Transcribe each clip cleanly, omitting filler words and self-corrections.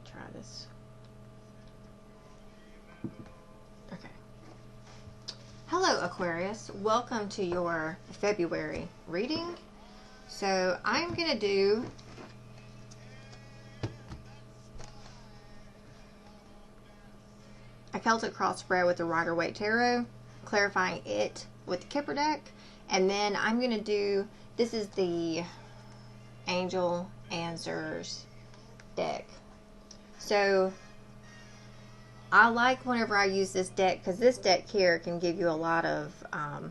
try this. Okay. Hello, Aquarius. Welcome to your February reading. So I'm going to do a Celtic cross spread with the Rider-Waite Tarot, clarifying it with the Kipper deck. And then I'm going to do, this is the Angel Answers deck. So I like whenever I use this deck, because this deck here can give you a lot of,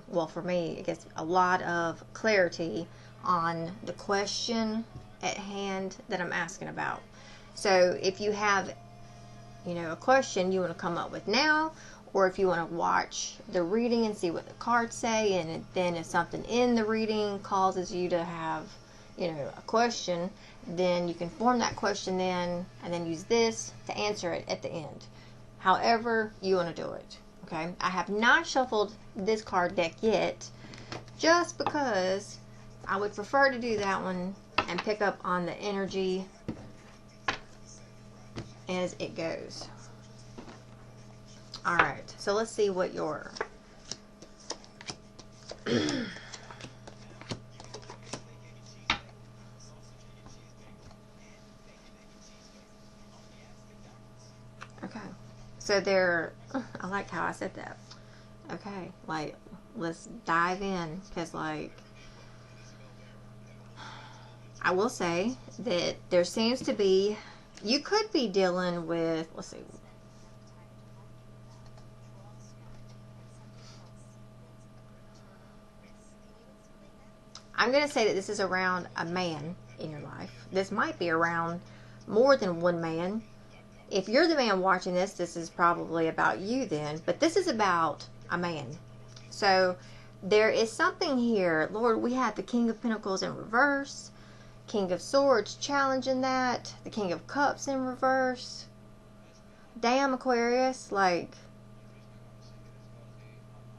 well, for me, I guess a lot of clarity on the question at hand that I'm asking about. So if you have, you know, a question you want to come up with now, or if you want to watch the reading and see what the cards say, and then if something in the reading causes you to have, you know, a question, then you can form that question then, and then use this to answer it at the end. However you want to do it. Okay, I have not shuffled this card deck yet, just because I would prefer to do that one and pick up on the energy as it goes. Alright, so let's see what your okay, so there, I like how I said that. Okay, like, let's dive in, because, like, I will say that there seems to be, you could be dealing with, let's see, I'm going to say that this is around a man in your life. This might be around more than one man. If you're the man watching this, this is probably about you then. But this is about a man. So there is something here. Lord, we have the King of Pentacles in reverse. King of Swords challenging that. The King of Cups in reverse. Damn, Aquarius. Like,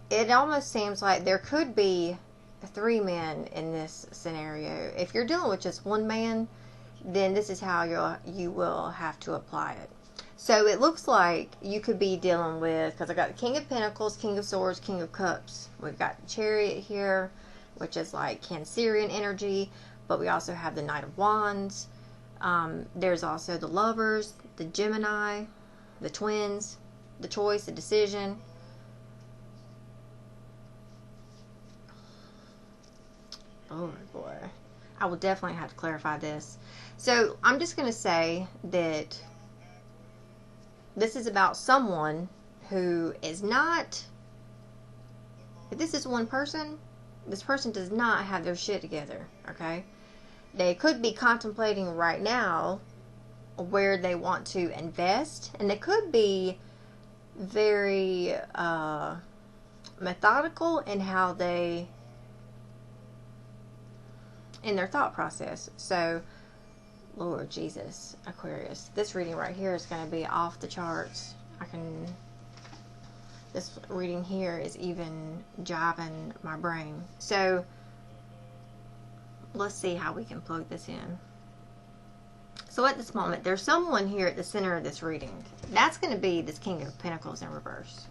it almost seems like there could be 3 men in this scenario. If you're dealing with just one man, then this is how you will have to apply it. So it looks like you could be dealing with, because I got the King of Pentacles, King of Swords, King of Cups. We've got the Chariot here, which is like Cancerian energy, but we also have the Knight of Wands. There's also the Lovers, the Gemini, the Twins, the Choice, the Decision. Oh boy, I will definitely have to clarify this. So I'm just going to say that this is about someone who is not, if this is one person, this person does not have their shit together, okay? They could be contemplating right now where they want to invest, and they could be very methodical in how they, in their thought process. So, Lord Jesus, Aquarius, this reading right here is going to be off the charts. This reading here is even jiving my brain. So, let's see how we can plug this in. So at this moment, there's someone here at the center of this reading. That's going to be this King of Pentacles in reverse.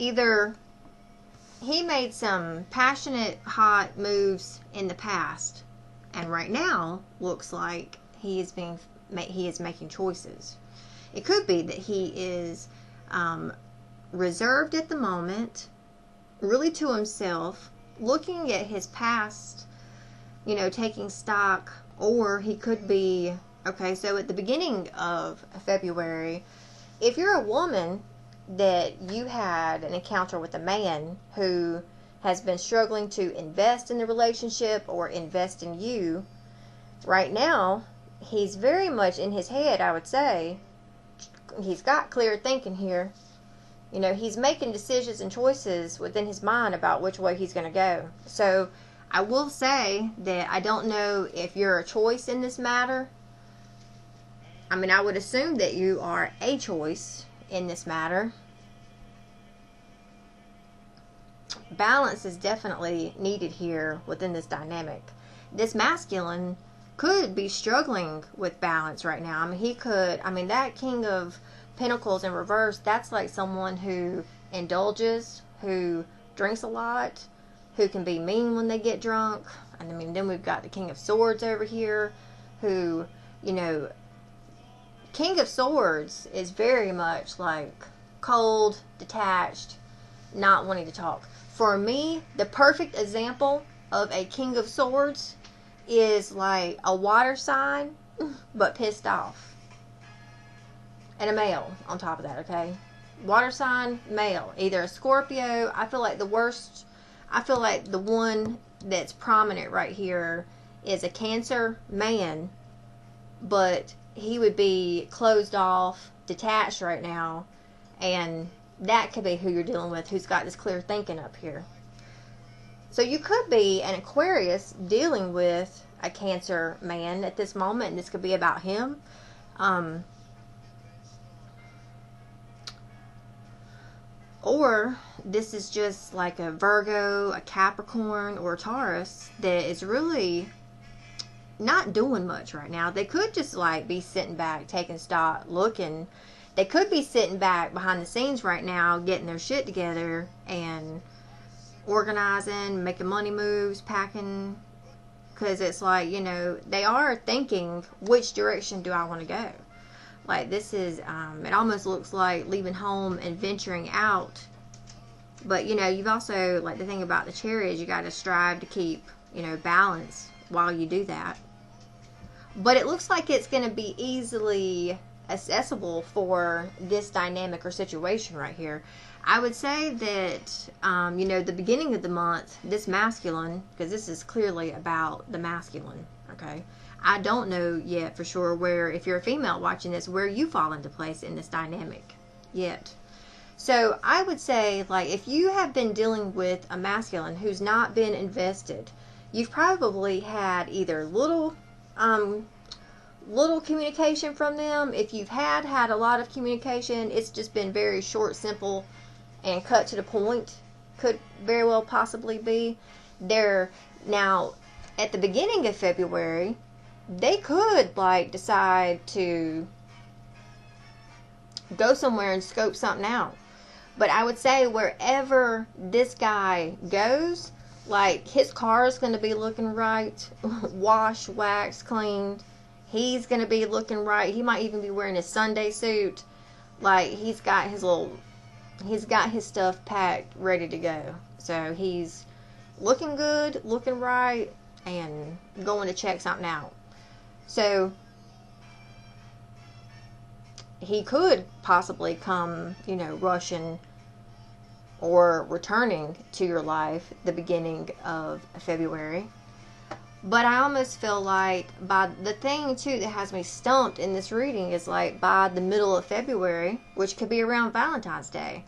Either he made some passionate, hot moves in the past, and right now looks like he is making choices. It could be that he is reserved at the moment, really to himself, looking at his past, you know, taking stock. Or he could be, okay, so at the beginning of February, if you're a woman that you had an encounter with a man who has been struggling to invest in the relationship or invest in you, right now, he's very much in his head, I would say. He's got clear thinking here. You know, he's making decisions and choices within his mind about which way he's going to go. So, I will say that I don't know if you're a choice in this matter. I mean, I would assume that you are a choice in this matter. Balance is definitely needed here within this dynamic. This masculine could be struggling with balance right now. I mean, he could, I mean, that King of Pentacles in reverse, that's like someone who indulges, who drinks a lot, who can be mean when they get drunk. And I mean, then we've got the King of Swords over here, who, you know, King of Swords is very much like cold, detached, not wanting to talk. For me, the perfect example of a King of Swords is like a water sign, but pissed off. And a male on top of that, okay? Water sign, male. Either a Scorpio. I feel like the worst, I feel like the one that's prominent right here is a Cancer man, but he would be closed off, detached right now, and that could be who you're dealing with, who's got this clear thinking up here. So you could be an Aquarius dealing with a Cancer man at this moment, and this could be about him. Or this is just like a Virgo, a Capricorn, or a Taurus that is really not doing much right now. They could just like be sitting back, taking stock, looking. They could be sitting back behind the scenes right now, getting their shit together and organizing, making money moves, packing. Because it's like, you know, they are thinking, which direction do I want to go? Like this is, it almost looks like leaving home and venturing out. But, you know, you've also, like the thing about the Chariot is you got to strive to keep, you know, balance while you do that. But it looks like it's going to be easily accessible for this dynamic or situation right here. I would say that, you know, the beginning of the month, this masculine, because this is clearly about the masculine, okay? I don't know yet for sure where, if you're a female watching this, where you fall into place in this dynamic yet. So I would say, like, if you have been dealing with a masculine who's not been invested, you've probably had either little communication from them. If you've had a lot of communication, it's just been very short, simple, and cut to the point. Could very well possibly be. They're now at the beginning of February, they could like decide to go somewhere and scope something out. But I would say wherever this guy goes, like his car is going to be looking right, washed, waxed, cleaned. He's going to be looking right. He might even be wearing his Sunday suit. Like he's got his stuff packed, ready to go. So he's looking good, looking right, and going to check something out. So he could possibly come, you know, rushing or returning to your life the beginning of February. But I almost feel like by the thing too that has me stumped in this reading is like by the middle of February, which could be around Valentine's Day,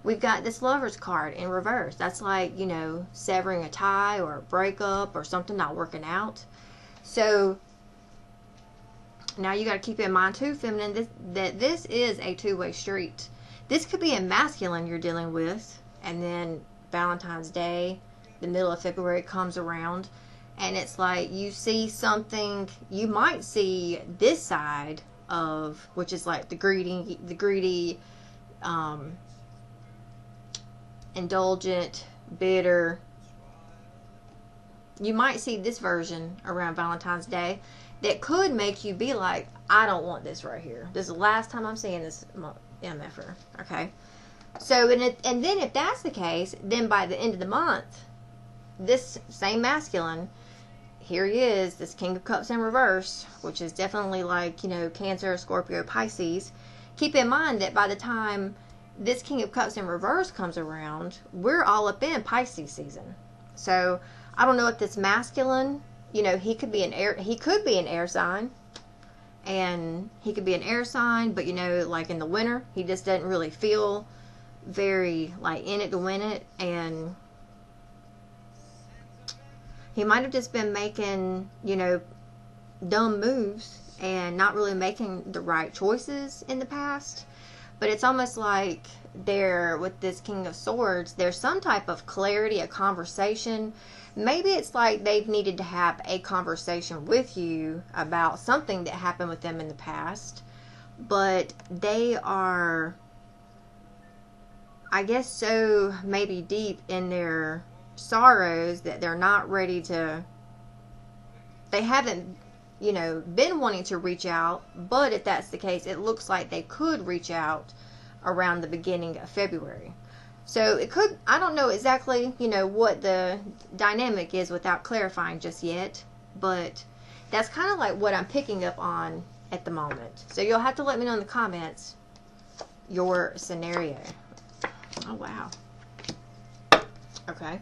we've got this Lover's card in reverse. That's like, you know, severing a tie or a breakup or something not working out. So now you got to keep in mind too, feminine, that this is a two-way street. This could be a masculine you're dealing with, and then Valentine's Day, the middle of February comes around, and it's like you see something, you might see this side of, which is like the greedy, indulgent, bitter. You might see this version around Valentine's Day that could make you be like, I don't want this right here. This is the last time I'm seeing this MFer. Okay. So, and then if that's the case, then by the end of the month, this same masculine, here he is, this King of Cups in reverse, which is definitely like, you know, Cancer, Scorpio, Pisces. Keep in mind that by the time this King of Cups in reverse comes around, we're all up in Pisces season. So, I don't know if this masculine, you know, he could be an air sign, and he could be an air sign, but you know, like in the winter, he just doesn't really feel very like in it to win it, and he might have just been making, you know, dumb moves and not really making the right choices in the past. But it's almost like there, with this King of Swords, there's some type of clarity, a conversation. Maybe it's like they've needed to have a conversation with you about something that happened with them in the past. But they are, I guess, so maybe deep in their sorrows that they're not ready to, they haven't, you know, been wanting to reach out. But if that's the case, it looks like they could reach out around the beginning of February. So it could, I don't know exactly, you know, what the dynamic is without clarifying just yet, but that's kind of like what I'm picking up on at the moment. So you'll have to let me know in the comments your scenario. Oh, wow. Okay.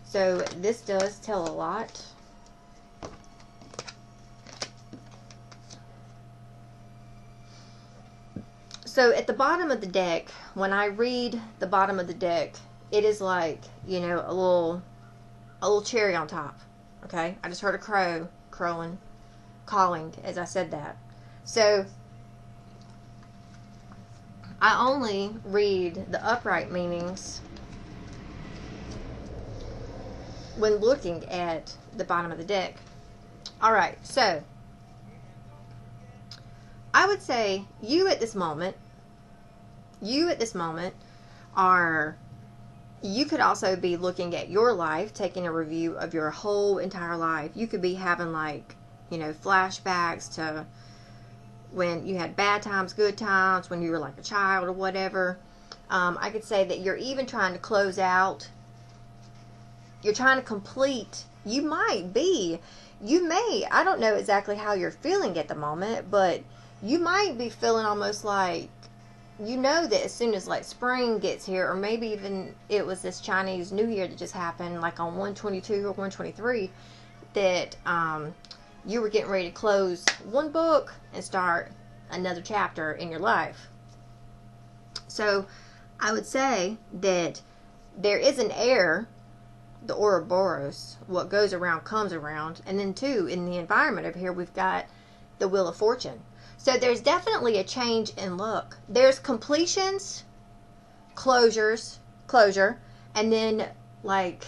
So this does tell a lot. So at the bottom of the deck, when I read the bottom of the deck, it is like, you know, a little cherry on top. Okay? I just heard a crow crowing, calling as I said that. So I only read the upright meanings when looking at the bottom of the deck. Alright, so I would say you at this moment are, you could also be looking at your life, taking a review of your whole entire life. You could be having, like, you know, flashbacks to when you had bad times, good times, when you were like a child or whatever. I could say that you're even trying to close out, you're trying to complete, you may, I don't know exactly how you're feeling at the moment, but you might be feeling almost like, you know, that as soon as like spring gets here, or maybe even it was this Chinese New Year that just happened, like on 1/22 or 1/23, that you were getting ready to close one book and start another chapter in your life. So I would say that there is an air, the Ouroboros, what goes around comes around, and then too, in the environment over here, we've got the Wheel of Fortune. So there's definitely a change in luck. There's completions, closure, and then like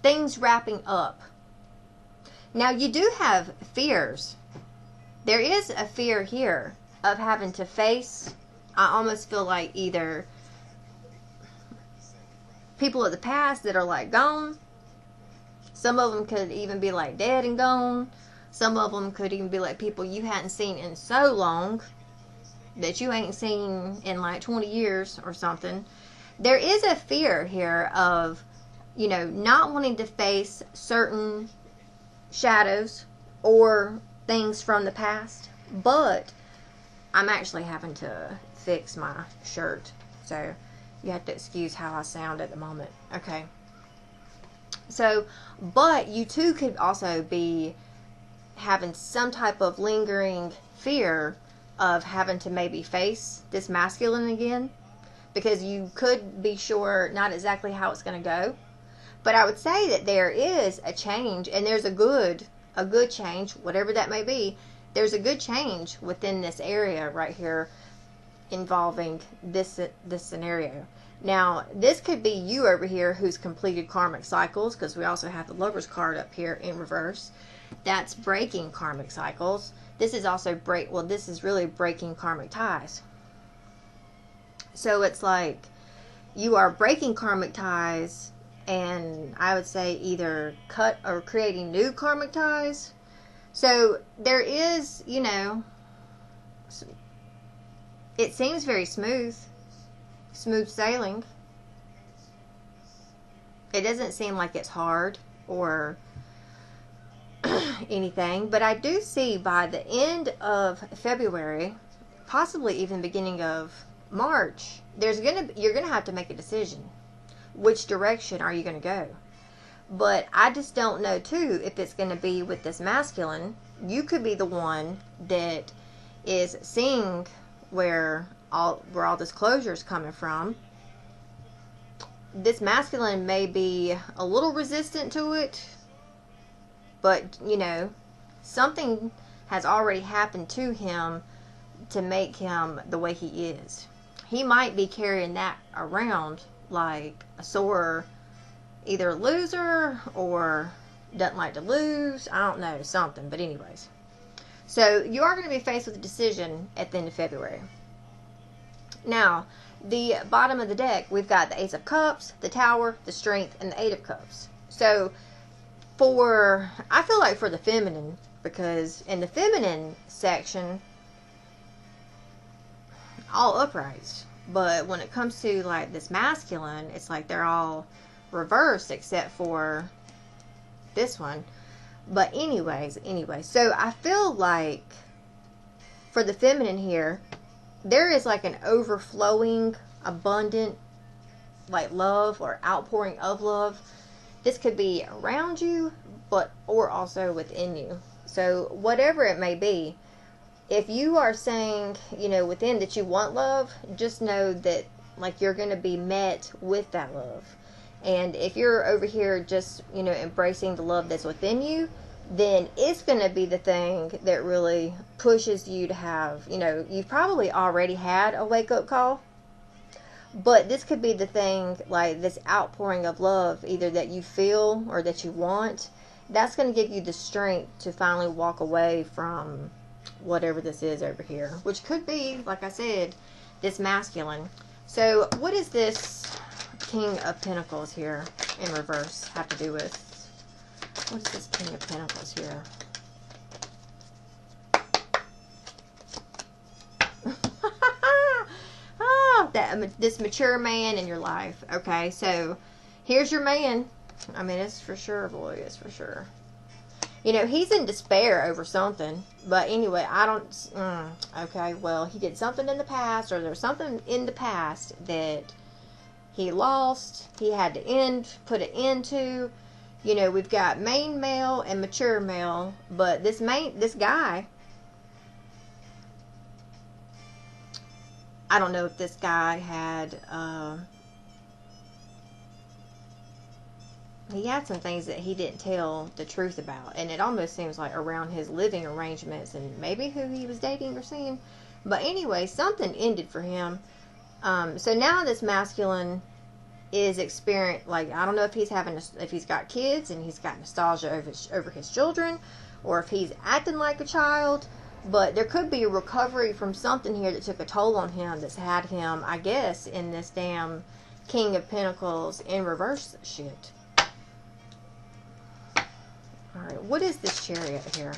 things wrapping up. Now you do have fears. There is a fear here of having to face, I almost feel like either people of the past that are like gone. Some of them could even be like dead and gone. Some of them could even be like people you hadn't seen in so long, that you ain't seen in like 20 years or something. There is a fear here of, you know, not wanting to face certain shadows or things from the past. But I'm actually having to fix my shirt, so you have to excuse how I sound at the moment. Okay. So, but you too could also be having some type of lingering fear of having to maybe face this masculine again, because you could be sure not exactly how it's going to go. But I would say that there is a change, and there's a good change, whatever that may be. There's a good change within this area right here involving this scenario. Now, this could be you over here who's completed karmic cycles, because we also have the Lover's card up here in reverse. That's breaking karmic cycles. This is also this is really breaking karmic ties. So it's like you are breaking karmic ties, and I would say either cut or creating new karmic ties. So there is, you know, it seems very smooth sailing. It doesn't seem like it's hard or anything, but I do see by the end of February, possibly even beginning of March, you're gonna have to make a decision. Which direction are you gonna go? But I just don't know too if it's gonna be with this masculine. You could be the one that is seeing where all this closure is coming from. This masculine may be a little resistant to it, but, you know, something has already happened to him to make him the way he is. he might be carrying that around like a sore, either loser or doesn't like to lose. I don't know, something. But anyways, so you are going to be faced with a decision at the end of February. Now, the bottom of the deck, we've got the Ace of Cups, the Tower, the Strength, and the Eight of Cups. So, I feel like for the feminine, because in the feminine section, all uprights. But when it comes to like this masculine, it's like they're all reversed except for this one. But anyway, so I feel like for the feminine here, there is like an overflowing, abundant, like love or outpouring of love. This could be around you, or also within you. So whatever it may be, if you are saying, within that you want love, just know that like you're going to be met with that love. And if you're over here just, embracing the love that's within you, then it's going to be the thing that really pushes you to have, you've probably already had a wake-up call. But this could be the thing, like this outpouring of love, either that you feel or that you want. That's going to give you the strength to finally walk away from whatever this is over here. Which could be, like I said, this masculine. So what is this King of Pentacles here in reverse have to do with? What is this King of Pentacles here? This mature man in your life. Okay, so here's your man. I mean, it's for sure, boy. It's for sure. He's in despair over something. But anyway, I don't... okay, well, he did something in the past, or there's something in the past that he lost. He had to put an end to. We've got main male and mature male. But this guy... I don't know if this guy had... he had some things that he didn't tell the truth about. And it almost seems like around his living arrangements and maybe who he was dating or seeing. But anyway, something ended for him. So now this masculine is experiencing, like, I don't know if he's got kids and he's got nostalgia over his children, or if he's acting like a child. But there could be a recovery from something here that took a toll on him, that's had him, I guess, in this damn King of Pentacles in reverse shit. Alright, what is this Chariot here?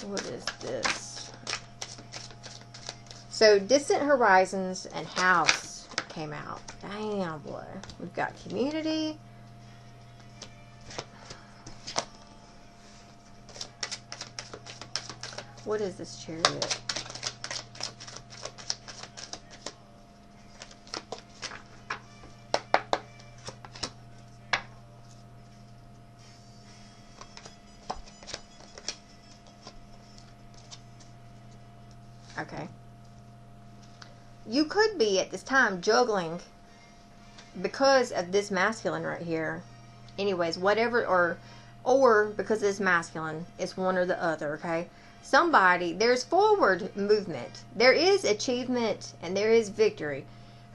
What is this? So, Distant Horizons and House came out. Damn, boy. We've got Community. What is this Chariot? Okay. You could be at this time juggling because of this masculine right here. Anyways, whatever, or because this masculine, it's one or the other, okay? Somebody, there's forward movement. There is achievement and there is victory.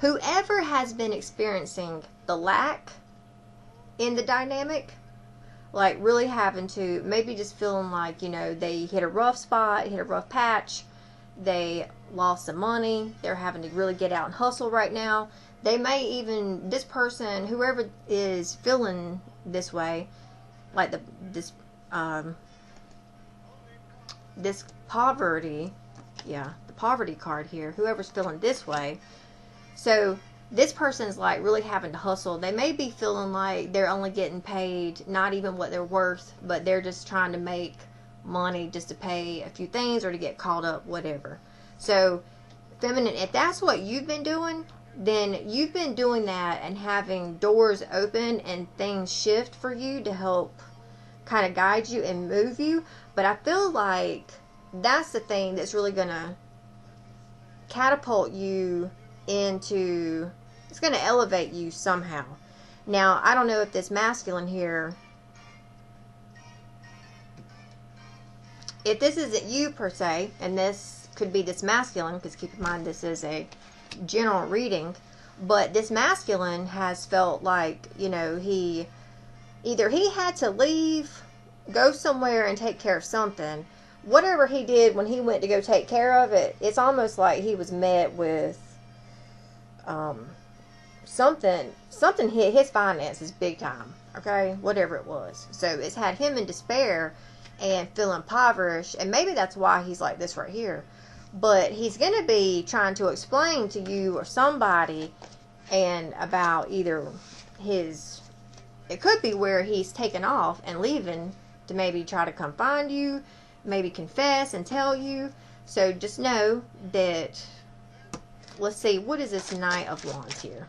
Whoever has been experiencing the lack in the dynamic, like really having to, maybe just feeling like, they hit a rough spot, hit a rough patch, they lost some money, they're having to really get out and hustle right now. They may even, this person, whoever is feeling this way, like this poverty, the poverty card here, whoever's feeling this way. So this person's like really having to hustle. They may be feeling like they're only getting paid not even what they're worth, but they're just trying to make money just to pay a few things or to get caught up, whatever. So feminine, if that's what you've been doing, then you've been doing that and having doors open and things shift for you to help kind of guide you and move you. But I feel like that's the thing that's really going to catapult you into, it's going to elevate you somehow. Now, I don't know if this masculine here, if this isn't you per se, and this could be this masculine, because keep in mind this is a general reading, but this masculine has felt like, you know, he had to leave, go somewhere and take care of something. Whatever he did when he went to go take care of it, it's almost like he was met with something hit his finances big time, okay, whatever it was. So it's had him in despair and feel impoverished, and maybe that's why he's like this right here. But he's going to be trying to explain to you or somebody and about either it could be where he's taken off and leaving to maybe try to come find you, maybe confess and tell you. So just know that, let's see, what is this Knight of Wands here?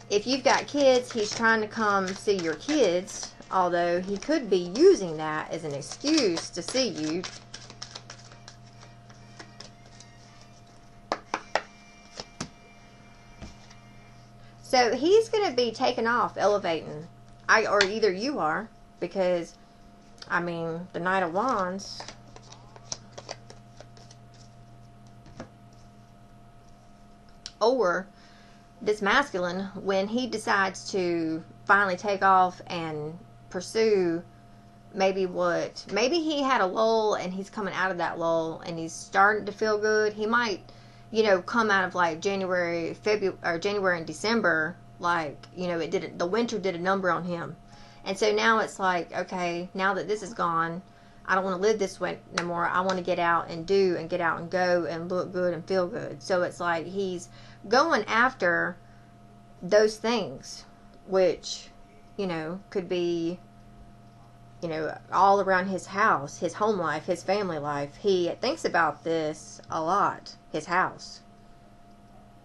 If you've got kids, he's trying to come see your kids, although he could be using that as an excuse to see you. So he's going to be taking off, elevating. Or either you are, because, I mean, the Knight of Wands. Or this masculine, when he decides to finally take off and pursue maybe he had a lull and he's coming out of that lull and he's starting to feel good. He might, you know, come out of like January and December, like, you know, the winter did a number on him. And so now it's like, okay, now that this is gone, I don't want to live this way no more. I want to get out and do and get out and go and look good and feel good. So it's like he's going after those things, which, you know, could be, you know, all around his house, his home life, his family life. He thinks about this a lot, his house.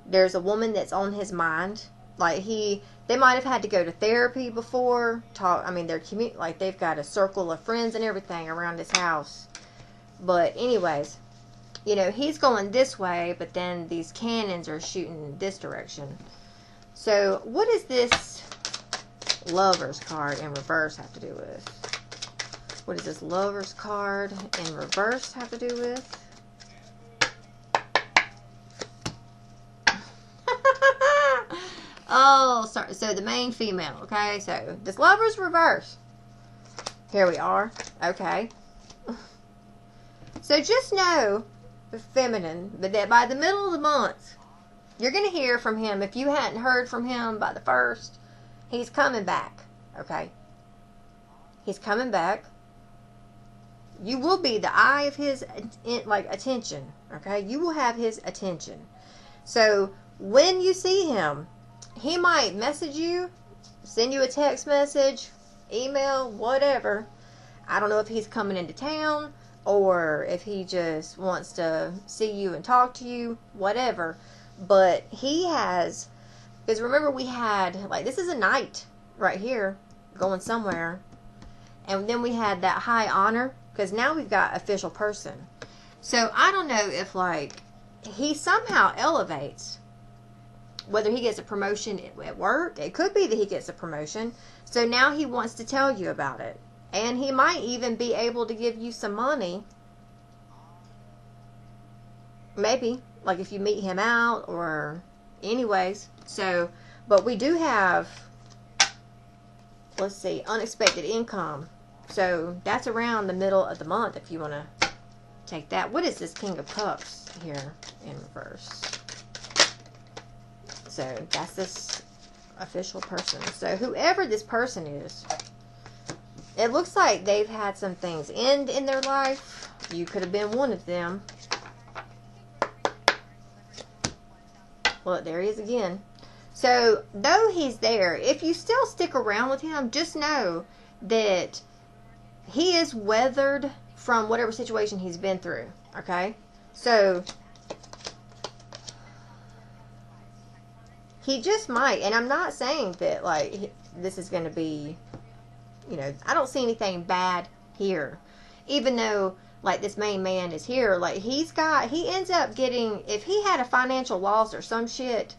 There's a woman that's on his mind. Like they might have had to go to therapy before, like they've got a circle of friends and everything around his house. But anyways, you know, he's going this way, but then these cannons are shooting this direction. So what does this Lover's card in reverse have to do with? What does this Lover's card in reverse have to do with? Oh, sorry. So the main female, okay? So this Lover's reverse. Here we are. Okay. So just know, feminine, but that by the middle of the month, you're going to hear from him. If you hadn't heard from him by the 1st, he's coming back, okay? He's coming back. You will be the eye of his, like, attention, okay? You will have his attention. So when you see him, he might message you, send you a text message, email, whatever. I don't know if he's coming into town or if he just wants to see you and talk to you, whatever. But he has, because remember we had, like, this is a knight right here going somewhere. And then we had that high honor, because now we've got official person. So I don't know if, like, he somehow elevates. Whether he gets a promotion at work, it could be that he gets a promotion. So now he wants to tell you about it. And he might even be able to give you some money. Maybe. Like if you meet him out or anyways. So, but we do have, let's see, unexpected income. So that's around the middle of the month if you want to take that. What is this King of Cups here in reverse? So that's this official person. So whoever this person is, it looks like they've had some things end in their life. You could have been one of them. Well, there he is again. So though he's there, if you still stick around with him, just know that he is weathered from whatever situation he's been through. Okay? So he just might, and I'm not saying that, like, this is going to be, you know, I don't see anything bad here. Even though, like, this main man is here, like, he ends up getting, if he had a financial loss or some shit,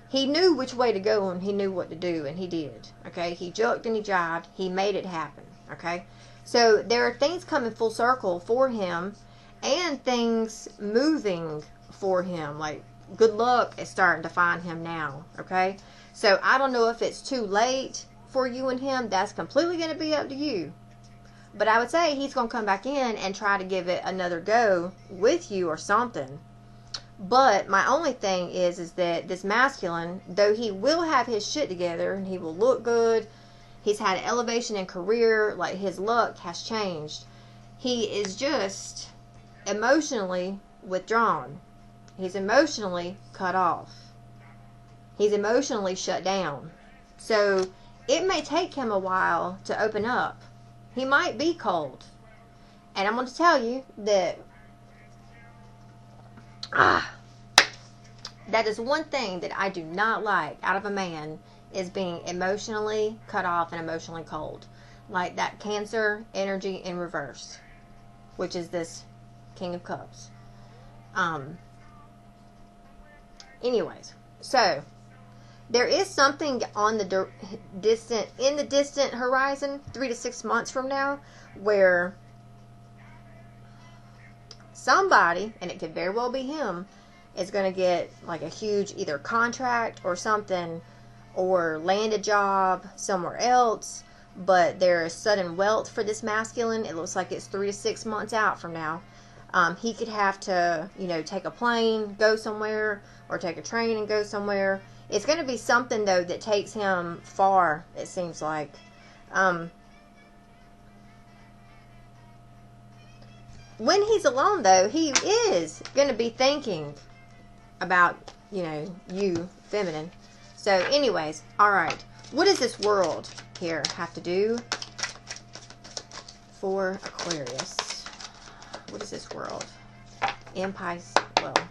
he knew which way to go and he knew what to do, and he did, okay? He joked and he jived. He made it happen, okay? So there are things coming full circle for him, and things moving for him. Like, good luck is starting to find him now, okay? So I don't know if it's too late for you and him. That's completely going to be up to you. But I would say he's going to come back in and try to give it another go with you or something. But my only thing is that this masculine, though he will have his shit together and he will look good, he's had an elevation in career, like his luck has changed. He is just emotionally withdrawn. He's emotionally cut off. He's emotionally shut down. So it may take him a while to open up. He might be cold. And I'm going to tell you that that is one thing that I do not like out of a man, is being emotionally cut off and emotionally cold. Like that Cancer energy in reverse, which is this King of Cups. Anyways, so there is something on the distant horizon, 3 to 6 months from now, where somebody, and it could very well be him, is going to get like a huge either contract or something, or land a job somewhere else. But there is sudden wealth for this masculine. It looks like it's 3 to 6 months out from now. He could have to, take a plane, go somewhere, or take a train and go somewhere. It's going to be something, though, that takes him far, it seems like. When he's alone, though, he is going to be thinking about, you, feminine. So, anyways, alright. What does this world here have to do for Aquarius? What is this world?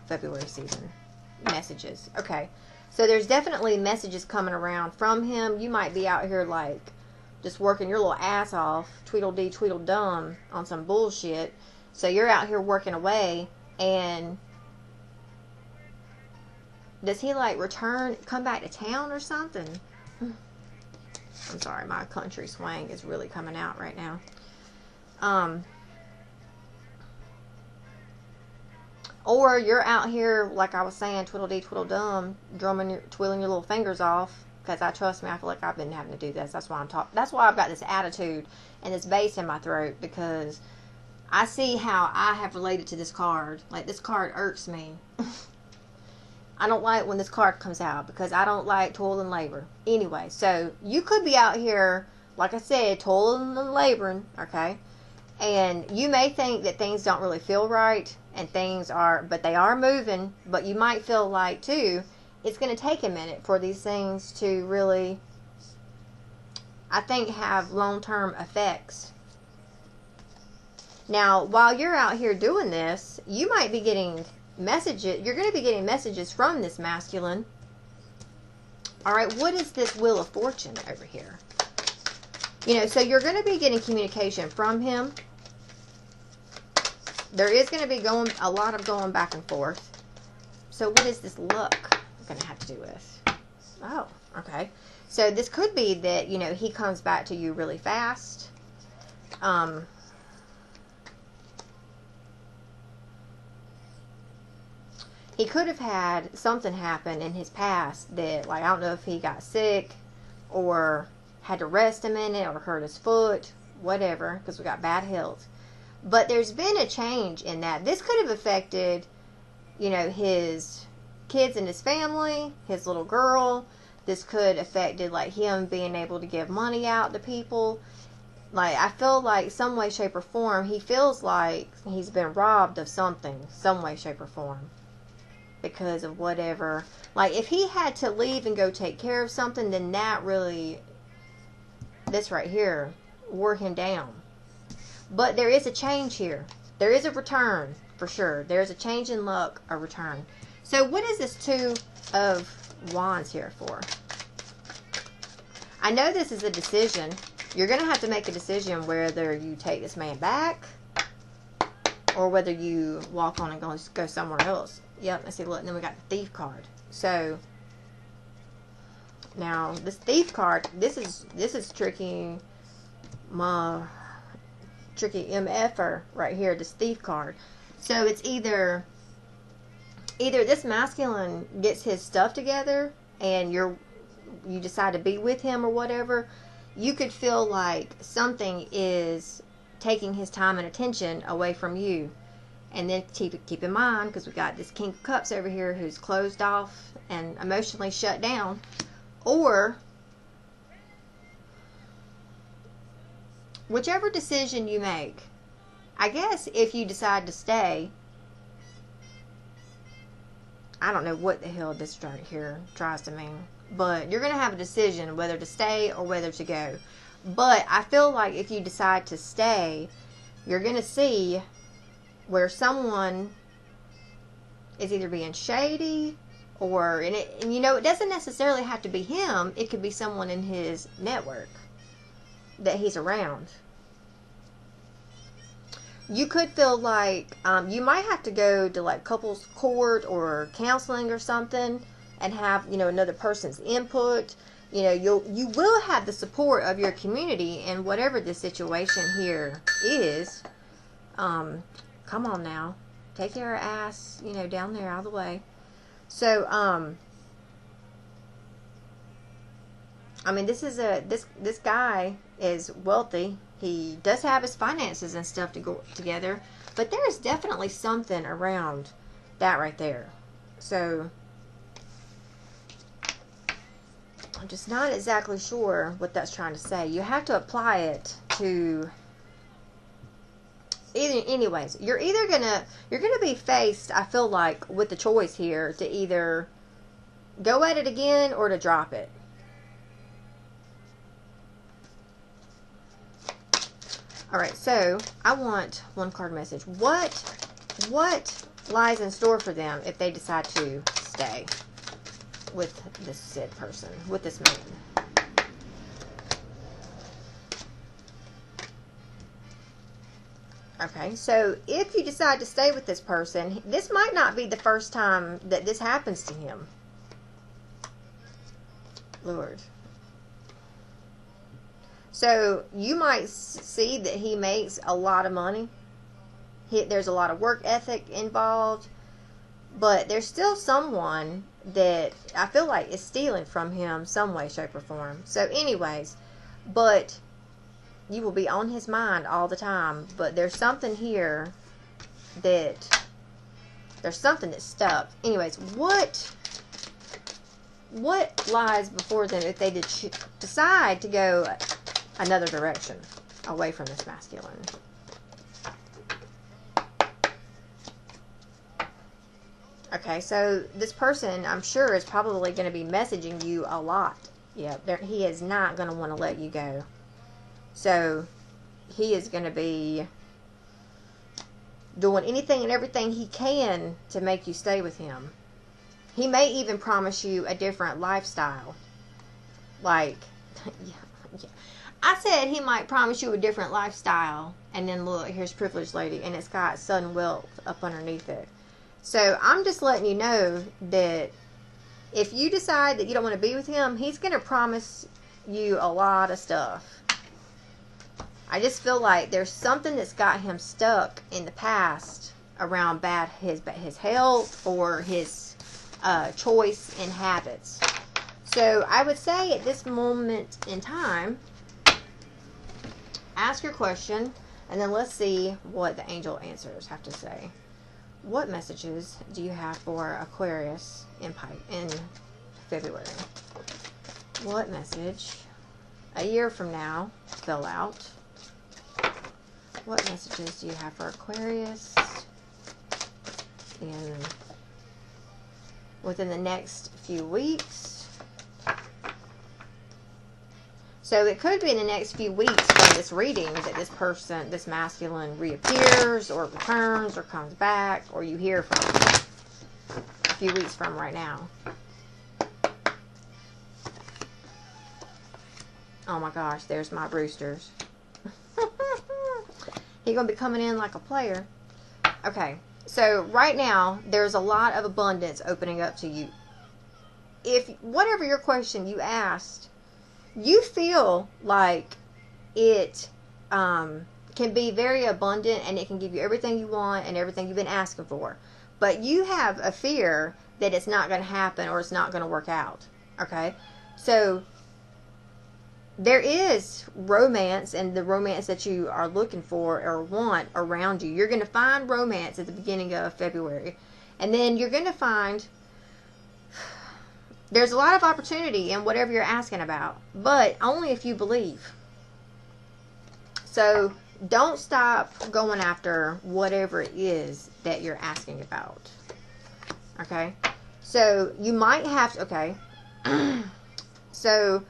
February season. Messages. Okay. So there's definitely messages coming around from him. You might be out here like just working your little ass off, Tweedledee, Tweedledum on some bullshit. So you're out here working away, and does he like come back to town or something? I'm sorry, my country swang is really coming out right now. Or you're out here, like I was saying, Tweedledee, Tweedledum, twiddling your little fingers off. Because trust me, I feel like I've been having to do this. That's why That's why I've got this attitude and this bass in my throat, because I see how I have related to this card. Like, this card irks me. I don't like when this card comes out, because I don't like toil and labor. Anyway, so you could be out here, like I said, toiling and laboring, okay? And you may think that things don't really feel right, and but they are moving, but you might feel like, too, it's going to take a minute for these things to really, I think, have long-term effects. Now, while you're out here doing this, you might be getting messages. You're going to be getting messages from this masculine. All right, what is this Wheel of Fortune over here? So you're going to be getting communication from him. There is going to be a lot of going back and forth. So what is this luck going to have to do with? Oh, okay. So this could be that, he comes back to you really fast. He could have had something happen in his past that, like, I don't know if he got sick or had to rest a minute or hurt his foot, whatever, because we got bad health. But there's been a change in that. This could have affected, his kids and his family, his little girl. This could have affected, like, him being able to give money out to people. Like, I feel like some way, shape, or form, he feels like he's been robbed of something, some way, shape, or form. Because of whatever. Like, if he had to leave and go take care of something, then that really, this right here, wore him down. But there is a change here. There is a return, for sure. There's a change in luck, a return. So what is this Two of Wands here for? I know this is a decision. You're going to have to make a decision whether you take this man back or whether you walk on and go somewhere else. Yep, let's see, look, and then we got the Thief card. So, now, this Thief card, this is tricky, tricky MFer right here, this Thief card. So it's either this masculine gets his stuff together and you decide to be with him or whatever. You could feel like something is taking his time and attention away from you. And then keep in mind, because we got this King of Cups over here who's closed off and emotionally shut down. Or whichever decision you make, I guess if you decide to stay, I don't know what the hell this right here tries to mean, but you're going to have a decision whether to stay or whether to go. But I feel like if you decide to stay, you're going to see where someone is either being shady or, and you know, it doesn't necessarily have to be him. It could be someone in his network that he's around. You could feel like you might have to go to like couples court or counseling or something and have, you know, another person's input. You know, you will have the support of your community and whatever the situation here is. Come on now. Take your ass, you know, down there out of the way. So, I mean, this guy is wealthy. He does have his finances and stuff to go together, but there is definitely something around that right there. So, I'm just not exactly sure what that's trying to say. You have to apply it to. Anyways, you're gonna be faced, I feel like, with the choice here to either go at it again or to drop it. Alright, so I want one card message. What lies in store for them if they decide to stay with this said person, with this man? Okay, so if you decide to stay with this person, this might not be the first time that this happens to him. Lord. So you might see that he makes a lot of money. There's a lot of work ethic involved. But there's still someone that I feel like is stealing from him some way, shape, or form. So anyways, but you will be on his mind all the time. But there's something here there's something that's stuck. Anyways, what lies before them if they decide to go another direction away from this masculine? Okay, so this person, I'm sure, is probably going to be messaging you a lot. Yeah, he is not going to want to let you go. So, he is going to be doing anything and everything he can to make you stay with him. He may even promise you a different lifestyle. Like, yeah. I said he might promise you a different lifestyle. And then look, here's Privileged Lady. And it's got sudden wealth up underneath it. So, I'm just letting you know that if you decide that you don't want to be with him, he's going to promise you a lot of stuff. I just feel like there's something that's got him stuck in the past around his health or his choice in habits. So I would say at this moment in time, ask your question, and then let's see what the angel answers have to say. What messages do you have for Aquarius in February? What message a year from now, fill out. What messages do you have for Aquarius within the next few weeks? So it could be in the next few weeks from this reading that this masculine reappears or returns or comes back, or you hear from him a few weeks from right now. Oh my gosh, there's my roosters. He's going to be coming in like a player. Okay, so right now, there's a lot of abundance opening up to you. If whatever your question you asked, you feel like it can be very abundant, and it can give you everything you want and everything you've been asking for. But you have a fear that it's not going to happen or it's not going to work out. Okay? So there is romance, and the romance that you are looking for or want around you. You're going to find romance at the beginning of February. And then you're going to find there's a lot of opportunity in whatever you're asking about, but only if you believe. So don't stop going after whatever it is that you're asking about. Okay? So you might have to, okay. So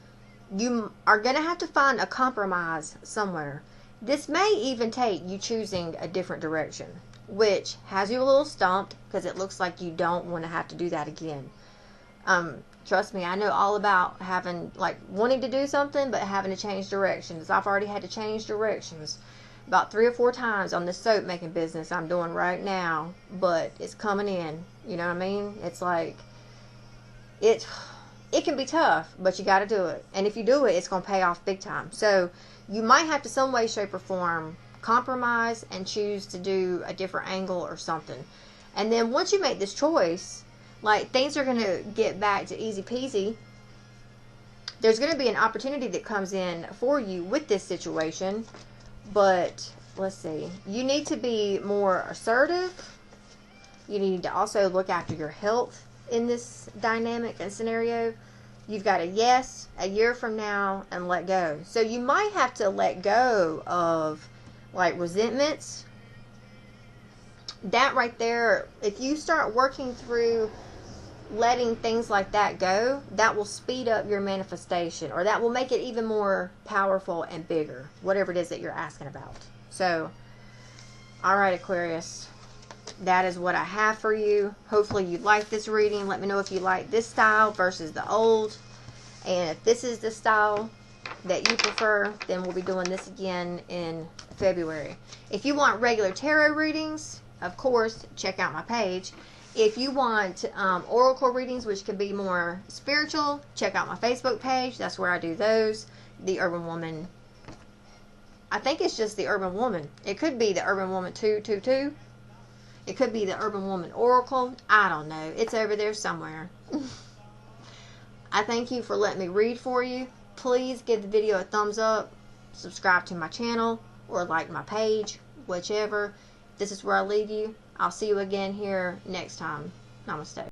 you are going to have to find a compromise somewhere. This may even take you choosing a different direction, which has you a little stumped because it looks like you don't want to have to do that again. Trust me, I know all about wanting to do something, but having to change directions. I've already had to change directions about 3 or 4 times on this soap making business I'm doing right now, but it's coming in. You know what I mean? It's like, it can be tough, but you got to do it. And if you do it, it's going to pay off big time. So you might have to some way, shape, or form compromise and choose to do a different angle or something. And then once you make this choice, like, things are going to get back to easy peasy. There's going to be an opportunity that comes in for you with this situation. But, let's see. You need to be more assertive. You need to also look after your health in this dynamic and scenario. You've got a yes, a year from now, and let go. So you might have to let go of, like, resentments. That right there, if you start working through letting things like that go, that will speed up your manifestation, or that will make it even more powerful and bigger, whatever it is that you're asking about. So, all right, Aquarius, that is what I have for you. Hopefully you like this reading. Let me know if you like this style versus the old, and if this is the style that you prefer, then we'll be doing this again in February. If you want regular tarot readings, of course, check out my page. If you want oracle readings, which can be more spiritual, check out my Facebook page. That's where I do those. The Urban Woman. I think it's just the Urban Woman. It could be the Urban Woman 222. It could be the Urban Woman Oracle. I don't know. It's over there somewhere. I thank you for letting me read for you. Please give the video a thumbs up. Subscribe to my channel or like my page. Whichever. This is where I leave you. I'll see you again here next time. Namaste.